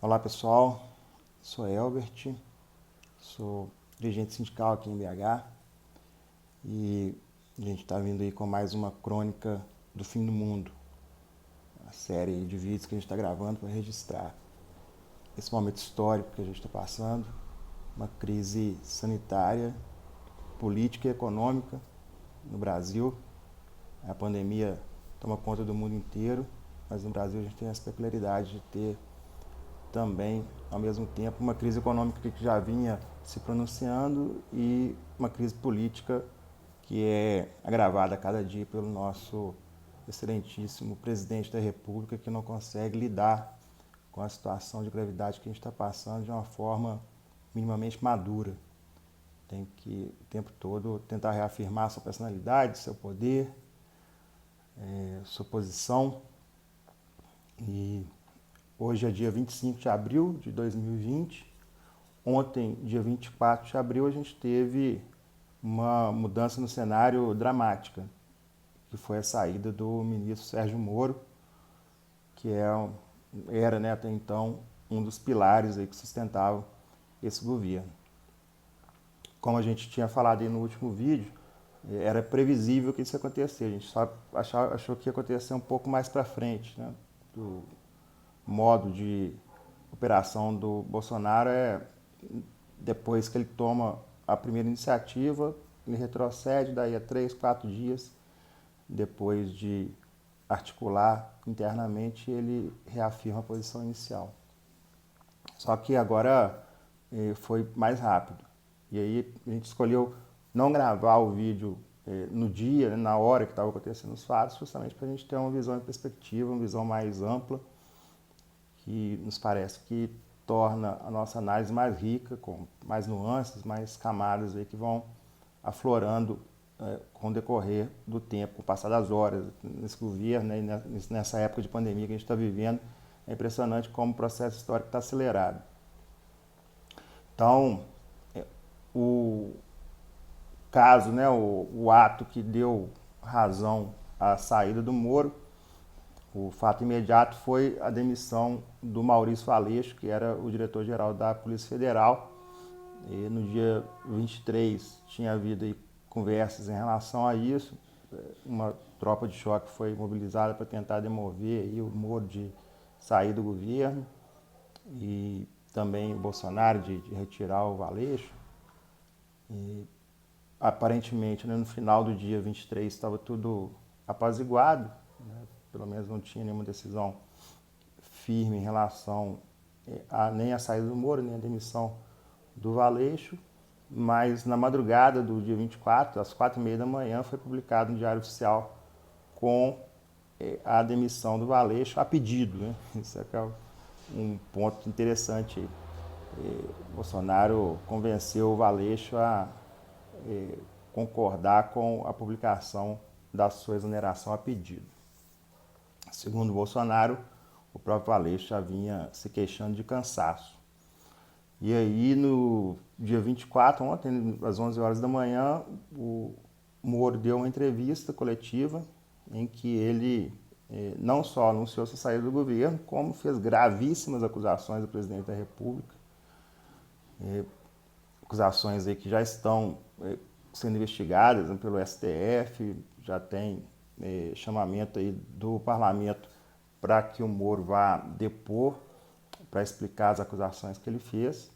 Olá pessoal, sou Elbert, sou dirigente sindical aqui em BH e a gente está vindo aí com mais uma crônica do fim do mundo, a série de vídeos que a gente está gravando para registrar esse momento histórico que a gente está passando, uma crise sanitária, política e econômica no Brasil. A pandemia toma conta do mundo inteiro, mas no Brasil a gente tem essa peculiaridade de ter também, ao mesmo tempo, uma crise econômica que já vinha se pronunciando e uma crise política que é agravada a cada dia pelo nosso excelentíssimo presidente da República, que não consegue lidar com a situação de gravidade que a gente está passando de uma forma minimamente madura. Tem que, o tempo todo, tentar reafirmar sua personalidade, seu poder, sua posição. E hoje é dia 25 de abril de 2020. Ontem, dia 24 de abril, a gente teve uma mudança no cenário dramática, que foi a saída do ministro Sérgio Moro, que era, né, até então um dos pilares aí que sustentavam esse governo. Como a gente tinha falado aí no último vídeo, era previsível que isso ia acontecer. A gente só achou que ia acontecer um pouco mais para frente, né? Do modo de operação do Bolsonaro depois que ele toma a primeira iniciativa, ele retrocede daí a 3, 4 dias, depois de articular internamente, ele reafirma a posição inicial. Só que agora foi mais rápido. E aí a gente escolheu não gravar o vídeo no dia, né, na hora que estava acontecendo os fatos, justamente para a gente ter uma visão em perspectiva, uma visão mais ampla, que nos parece que torna a nossa análise mais rica, com mais nuances, mais camadas aí que vão aflorando com o decorrer do tempo, com o passar das horas, nesse governo, né, nessa época de pandemia que a gente está vivendo. É impressionante como o processo histórico está acelerado. Então, o caso, né, o ato que deu razão à saída do Moro, o fato imediato foi a demissão do Maurício Aleixo, que era o diretor-geral da Polícia Federal. E no dia 23 tinha havido aí conversas em relação a isso. Uma tropa de choque foi mobilizada para tentar demover aí o Moro de sair do governo e também o Bolsonaro de retirar o Aleixo. E aparentemente, né, no final do dia 23 estava tudo apaziguado, né? Pelo menos não tinha nenhuma decisão firme em relação nem a saída do Moro, nem a demissão do Aleixo, mas na madrugada do dia 24, às 4h30 da manhã, foi publicado no Diário Oficial com a demissão do Aleixo a pedido, né? Isso é um ponto interessante aí. Bolsonaro convenceu o Aleixo a concordar com a publicação da sua exoneração a pedido. Segundo Bolsonaro, o próprio Aleixo já vinha se queixando de cansaço. E aí, no dia 24, ontem, às 11 horas da manhã, o Moro deu uma entrevista coletiva em que ele não só anunciou sua saída do governo, como fez gravíssimas acusações ao presidente da República, acusações aí que já estão sendo investigadas, né, pelo STF, já tem chamamento aí do parlamento para que o Moro vá depor, para explicar as acusações que ele fez.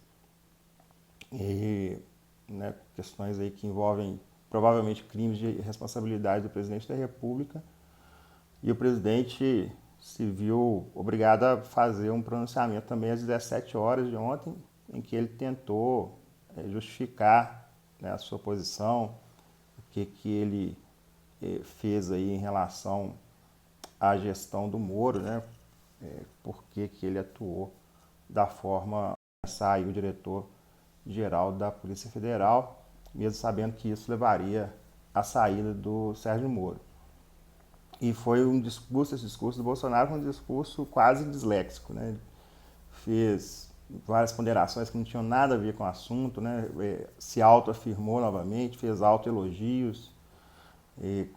E, né, questões aí que envolvem provavelmente crimes de responsabilidade do presidente da República. E o presidente se viu obrigado a fazer um pronunciamento também às 17 horas de ontem, em que ele tentou justificar, né, a sua posição, o que ele fez aí em relação à gestão do Moro, né, por que ele atuou da forma que saiu o diretor-geral da Polícia Federal, mesmo sabendo que isso levaria à saída do Sérgio Moro. E foi esse discurso do Bolsonaro, um discurso quase disléxico, né? Ele fez várias ponderações que não tinham nada a ver com o assunto, né? Se autoafirmou novamente, fez autoelogios,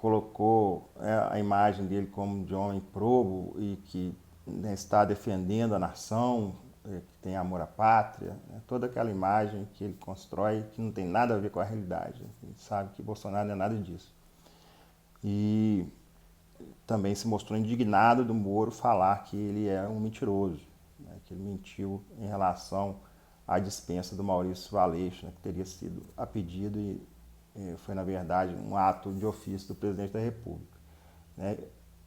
colocou a imagem dele como de homem probo e que, né, está defendendo a nação, que tem amor à pátria, né? Toda aquela imagem que ele constrói que não tem nada a ver com a realidade. A gente sabe que Bolsonaro não é nada disso. E também se mostrou indignado do Moro falar que ele é um mentiroso, né? Que ele mentiu em relação à dispensa do Maurício Valeixo, né? Que teria sido a pedido e foi, na verdade, um ato de ofício do presidente da República, né?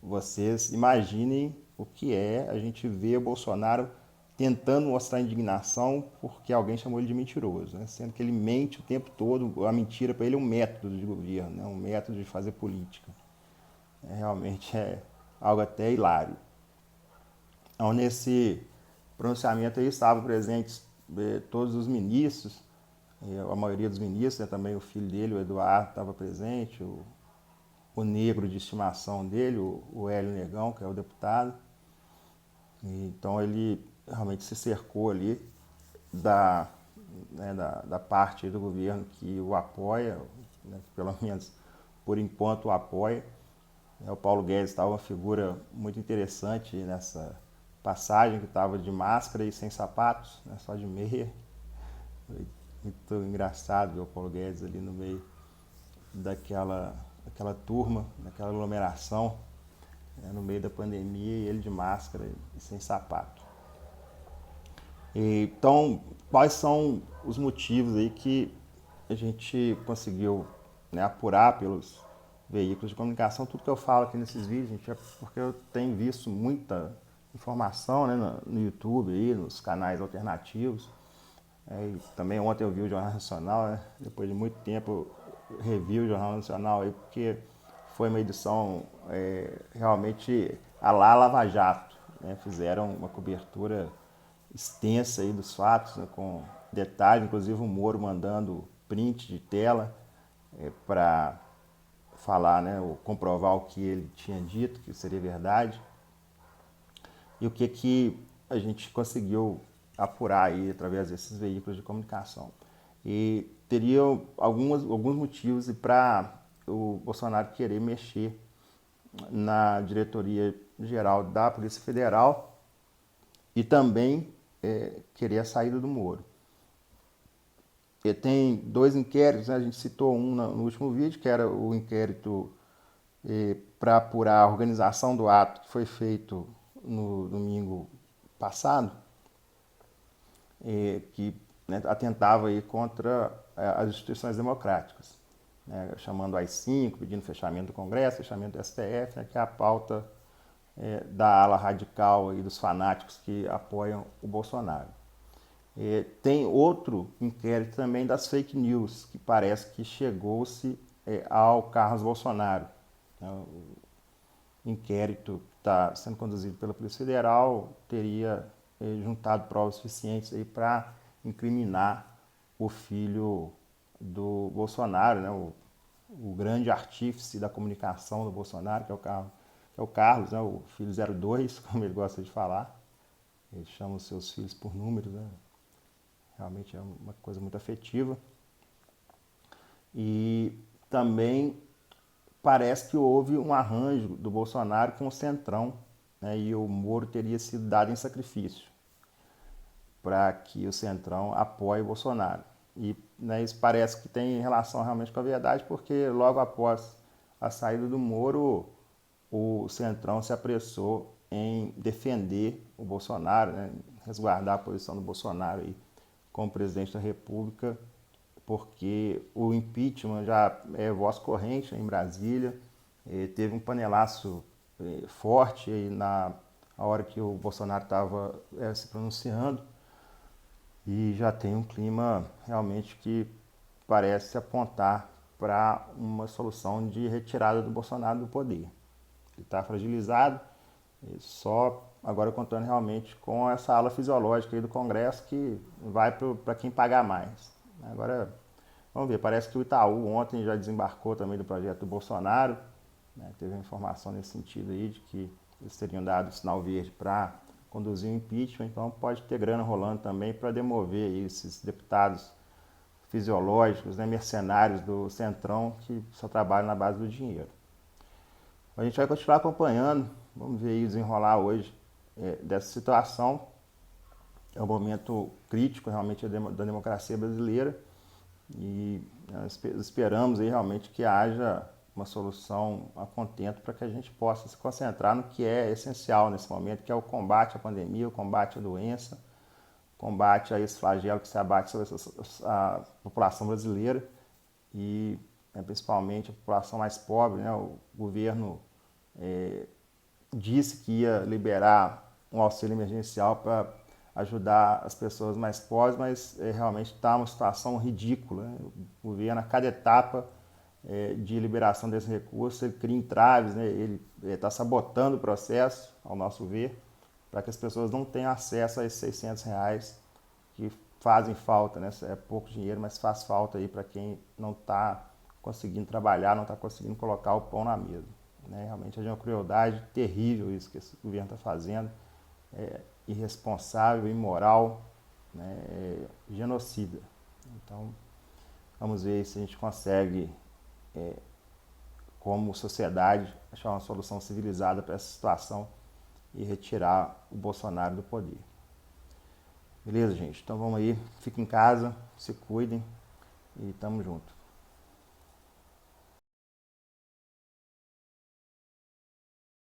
Vocês imaginem o que é a gente ver o Bolsonaro tentando mostrar indignação porque alguém chamou ele de mentiroso, né? Sendo que ele mente o tempo todo. A mentira para ele é um método de governo, né? Um método de fazer política. Realmente é algo até hilário. Então, nesse pronunciamento aí estavam presentes todos os ministros, a maioria dos ministros, né? Também o filho dele, o Eduardo, estava presente, o negro de estimação dele, o Hélio Negão, que é o deputado. Então ele realmente se cercou ali da, da parte do governo que o apoia, né, que pelo menos por enquanto o apoia. O Paulo Guedes estava uma figura muito interessante nessa passagem, que estava de máscara e sem sapatos, né, só de meia. Foi muito engraçado ver o Paulo Guedes ali no meio daquela turma, daquela aglomeração, né, no meio da pandemia, e ele de máscara e sem sapato. Então, quais são os motivos aí que a gente conseguiu, né, apurar pelos veículos de comunicação? Tudo que eu falo aqui nesses vídeos, gente, é porque eu tenho visto muita informação, né, no YouTube, aí, nos canais alternativos. E também ontem eu vi o Jornal Nacional, né, depois de muito tempo eu revi o Jornal Nacional, aí, porque foi uma edição realmente à la Lava Jato, né? Fizeram uma cobertura extensa aí dos fatos, né, com detalhes, inclusive o Moro mandando print de tela para falar, né, ou comprovar o que ele tinha dito, que seria verdade. E o que a gente conseguiu apurar aí através desses veículos de comunicação. E teria alguns motivos para o Bolsonaro querer mexer na diretoria geral da Polícia Federal e também querer a saída do Moro. E tem dois inquéritos, né? A gente citou um no último vídeo, que era o inquérito para apurar a organização do ato que foi feito no domingo passado, que, né, atentava aí contra as instituições democráticas, né, chamando AI-5, pedindo fechamento do Congresso, fechamento do STF, né, que é a pauta da ala radical e dos fanáticos que apoiam o Bolsonaro. Tem outro inquérito também das fake news, que parece que chegou-se ao Carlos Bolsonaro. O inquérito que está sendo conduzido pela Polícia Federal teria juntado provas suficientes para incriminar o filho do Bolsonaro, né, o grande artífice da comunicação do Bolsonaro, que é o Carlos, né, o filho 02, como ele gosta de falar. Ele chama os seus filhos por números, né? Realmente é uma coisa muito afetiva. E também parece que houve um arranjo do Bolsonaro com o Centrão, né, e o Moro teria sido dado em sacrifício para que o Centrão apoie o Bolsonaro. E, né, isso parece que tem relação realmente com a verdade, porque logo após a saída do Moro, o Centrão se apressou em defender o Bolsonaro, né, resguardar a posição do Bolsonaro aí como presidente da República, porque o impeachment já é voz corrente em Brasília, teve um panelaço forte aí na hora que o Bolsonaro estava se pronunciando, e já tem um clima realmente que parece apontar para uma solução de retirada do Bolsonaro do poder. Ele está fragilizado, só agora contando realmente com essa ala fisiológica aí do Congresso, que vai para quem pagar mais. Agora, vamos ver, parece que o Itaú ontem já desembarcou também do projeto do Bolsonaro, né? Teve uma informação nesse sentido aí, de que eles teriam dado sinal verde para conduzir o impeachment, então pode ter grana rolando também para demover aí esses deputados fisiológicos, né, mercenários do Centrão, que só trabalham na base do dinheiro. A gente vai continuar acompanhando, vamos ver aí desenrolar hoje dessa situação. é um momento crítico realmente da democracia brasileira e esperamos aí realmente que haja uma solução a contento para que a gente possa se concentrar no que é essencial nesse momento, que é o combate à pandemia, o combate à doença, o combate a esse flagelo que se abate sobre a população brasileira e principalmente a população mais pobre, né? O governo disse que ia liberar um auxílio emergencial para ajudar as pessoas mais pobres, mas realmente está uma situação ridícula, né? O governo, a cada etapa de liberação desse recurso, ele cria entraves, né? Ele está sabotando o processo, ao nosso ver, para que as pessoas não tenham acesso a esses R$ 600 que fazem falta, né? É pouco dinheiro, mas faz falta aí para quem não está conseguindo trabalhar, não está conseguindo colocar o pão na mesa. Né? Realmente é uma crueldade terrível isso que esse governo está fazendo, irresponsável, imoral, né? Genocida. Então, vamos ver se a gente consegue, como sociedade, achar uma solução civilizada para essa situação e retirar o Bolsonaro do poder. Beleza, gente? Então vamos aí, fiquem em casa, se cuidem e tamo junto.